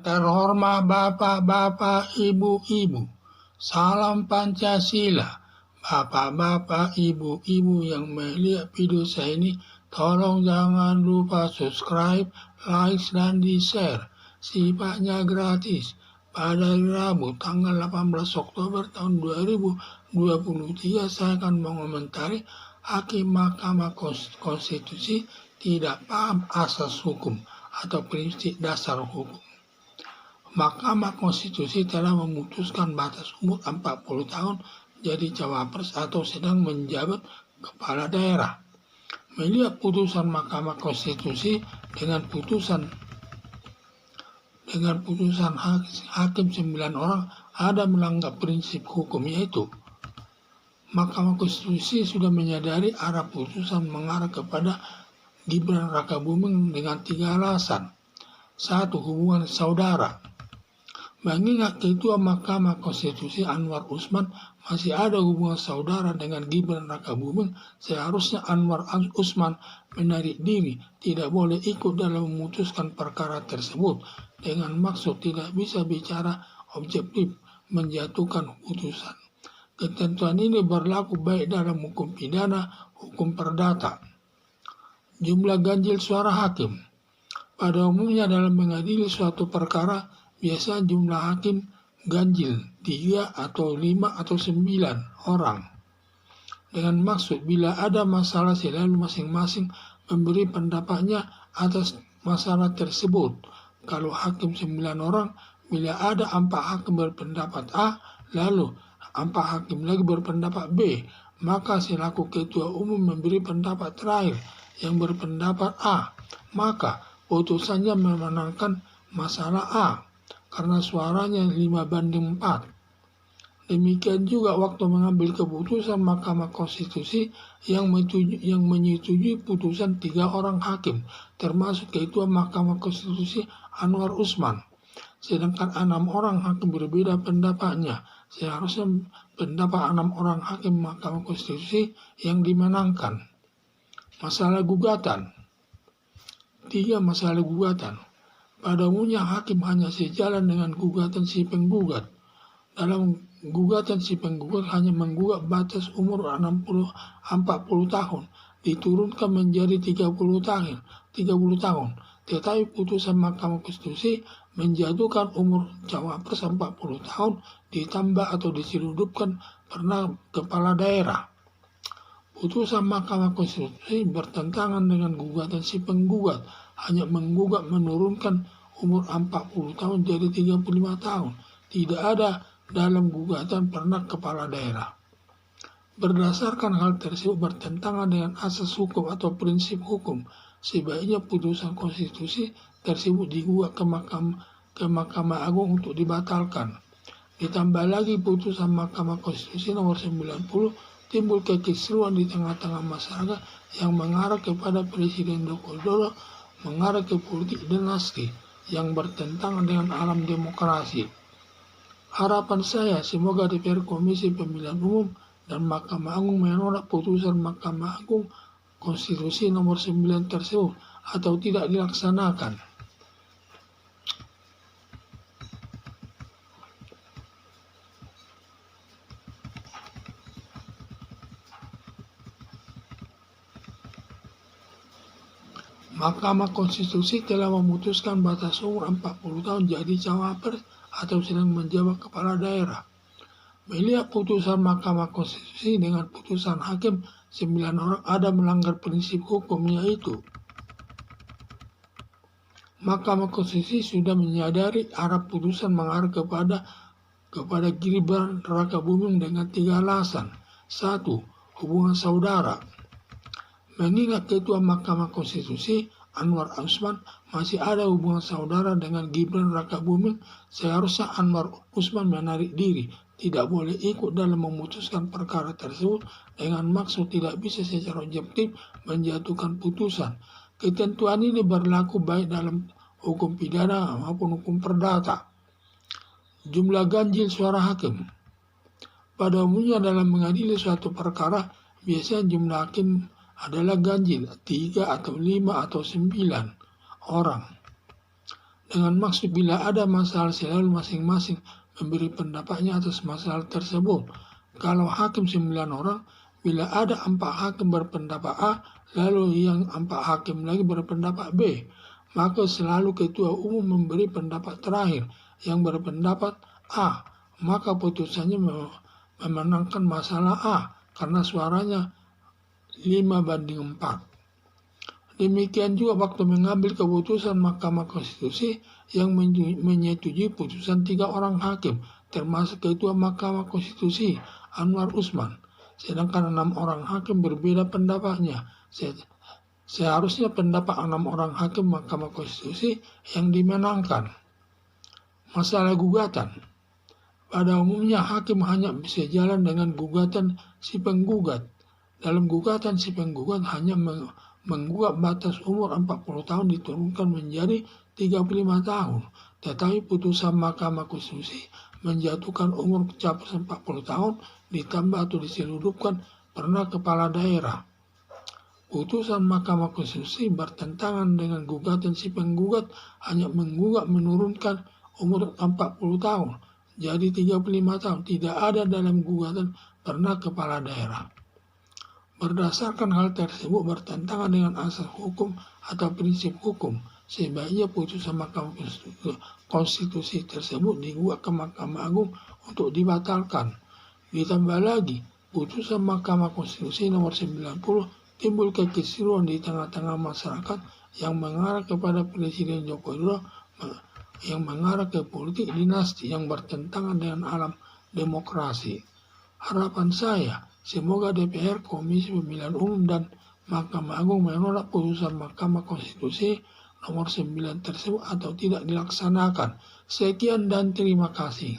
Terhormat Bapak-Bapak, Ibu-Ibu, salam Pancasila. Bapak-bapak, Ibu-Ibu yang melihat video saya ini, tolong jangan lupa subscribe, like, dan di-share. Sifatnya gratis. Pada Rabu tanggal 18 Oktober tahun 2023 saya akan mengomentari Hakim Mahkamah Konstitusi tidak paham asas hukum atau prinsip dasar hukum. Mahkamah Konstitusi telah memutuskan batas umur 40 tahun jadi cawapres atau sedang menjabat kepala daerah. Melihat putusan Mahkamah Konstitusi dengan putusan hakim 9 orang ada melanggar prinsip hukum, yaitu Mahkamah Konstitusi sudah menyadari arah putusan mengarah kepada Gibran Rakabuming dengan 3 alasan. 1. Hubungan saudara. Mengingat Ketua Mahkamah Konstitusi Anwar Usman masih ada hubungan saudara dengan Gibran Rakabuming, seharusnya Anwar Usman menarik diri, tidak boleh ikut dalam memutuskan perkara tersebut dengan maksud tidak bisa bicara objektif menjatuhkan putusan. Ketentuan ini berlaku baik dalam hukum pidana, hukum perdata. Jumlah ganjil suara hakim. Pada umumnya dalam mengadili suatu perkara, biasa jumlah hakim ganjil 3 atau 5 atau 9 orang. Dengan maksud bila ada masalah selalu masing-masing memberi pendapatnya atas masalah tersebut. Kalau hakim 9 orang, bila ada 4 hakim berpendapat A, lalu 4 hakim lagi berpendapat B, maka selaku ketua umum memberi pendapat terakhir yang berpendapat A, maka putusannya memenangkan masalah A karena suaranya 5-4. Demikian juga waktu mengambil keputusan Mahkamah Konstitusi yang menyetujui putusan 3 orang hakim, termasuk Ketua Mahkamah Konstitusi Anwar Usman. Sedangkan 6 orang hakim berbeda pendapatnya. Seharusnya pendapat 6 orang hakim Mahkamah Konstitusi yang dimenangkan. Masalah gugatan. 3. Masalah gugatan. Pada umumnya hakim hanya sejalan dengan gugatan si penggugat. Dalam gugatan si penggugat hanya menggugat batas umur 40 tahun, diturunkan menjadi 30 tahun. Tetapi putusan Mahkamah Konstitusi menjatuhkan umur cawapres 40 tahun ditambah atau diseludupkan pernah kepala daerah. Putusan Mahkamah Konstitusi bertentangan dengan gugatan si penggugat, hanya menggugat menurunkan umur 40 tahun jadi 35 tahun. Tidak ada dalam gugatan pernah kepala daerah. Berdasarkan hal tersebut bertentangan dengan asas hukum atau prinsip hukum, sebaiknya putusan konstitusi tersebut digugat ke Mahkamah Agung untuk dibatalkan. Ditambah lagi putusan Mahkamah Konstitusi nomor 90 timbul kekisruan di tengah-tengah masyarakat yang mengarah kepada Presiden Joko Widodo, mengarah ke politik dinasti yang bertentangan dengan alam demokrasi. Harapan saya semoga DPR Komisi Pemilihan Umum dan Mahkamah Agung menolak putusan Mahkamah Agung Konstitusi nomor 9 tersebut atau tidak dilaksanakan. Mahkamah Konstitusi telah memutuskan batas umur 40 tahun jadi cawapres atau sedang menjabat kepala daerah. Melihat putusan Mahkamah Konstitusi dengan putusan hakim 9 orang ada melanggar prinsip hukum, yaitu Mahkamah Konstitusi sudah menyadari arah putusan mengarah kepada Gibran Rakabuming dengan 3 alasan. 1. Hubungan saudara. Mengingat Ketua Mahkamah Konstitusi Anwar Usman masih ada hubungan saudara dengan Gibran Rakabuming, seharusnya Anwar Usman menarik diri, tidak boleh ikut dalam memutuskan perkara tersebut dengan maksud tidak bisa secara objektif menjatuhkan putusan. Ketentuan ini berlaku baik dalam hukum pidana maupun hukum perdata. Jumlah ganjil suara hakim. Pada umumnya dalam mengadili suatu perkara, biasanya jumlah hakim adalah ganjil 3 atau 5 atau 9 orang. dengan maksud bila ada masalah selalu masing-masing memberi pendapatnya atas masalah tersebut. Kalau hakim 9 orang, bila ada 4 hakim berpendapat A, lalu yang 4 hakim lagi berpendapat B, maka selalu ketua umum memberi pendapat terakhir yang berpendapat A, maka putusannya memenangkan masalah A karena suaranya 5-4. Demikian juga waktu mengambil keputusan Mahkamah Konstitusi yang menyetujui putusan 3 orang hakim, termasuk Ketua Mahkamah Konstitusi Anwar Usman, sedangkan 6 orang hakim berbeda pendapatnya. Seharusnya pendapat 6 orang hakim Mahkamah Konstitusi yang dimenangkan. Masalah gugatan. Pada umumnya hakim hanya bisa jalan dengan gugatan si penggugat. Dalam gugatan si penggugat hanya menggugat batas umur 40 tahun diturunkan menjadi 35 tahun. Tetapi putusan Mahkamah Konstitusi menjatuhkan umur pencapresan 40 tahun ditambah atau diseludupkan pernah kepala daerah. Putusan Mahkamah Konstitusi bertentangan dengan gugatan si penggugat hanya menggugat menurunkan umur 40 tahun jadi 35 tahun. Tidak ada dalam gugatan pernah kepala daerah. Berdasarkan hal tersebut bertentangan dengan asas hukum atau prinsip hukum, sebaiknya putusan Mahkamah Konstitusi tersebut digugat ke Mahkamah Agung untuk dibatalkan. Ditambah lagi, putusan Mahkamah Konstitusi nomor 90 timbul kekisruan di tengah-tengah masyarakat yang mengarah kepada Presiden Joko Widodo yang mengarah ke politik dinasti yang bertentangan dengan alam demokrasi. Harapan saya, semoga DPR, Komisi Pemilihan Umum, dan Mahkamah Agung menolak putusan Mahkamah Konstitusi nomor 9 tersebut atau tidak dilaksanakan. Sekian dan terima kasih.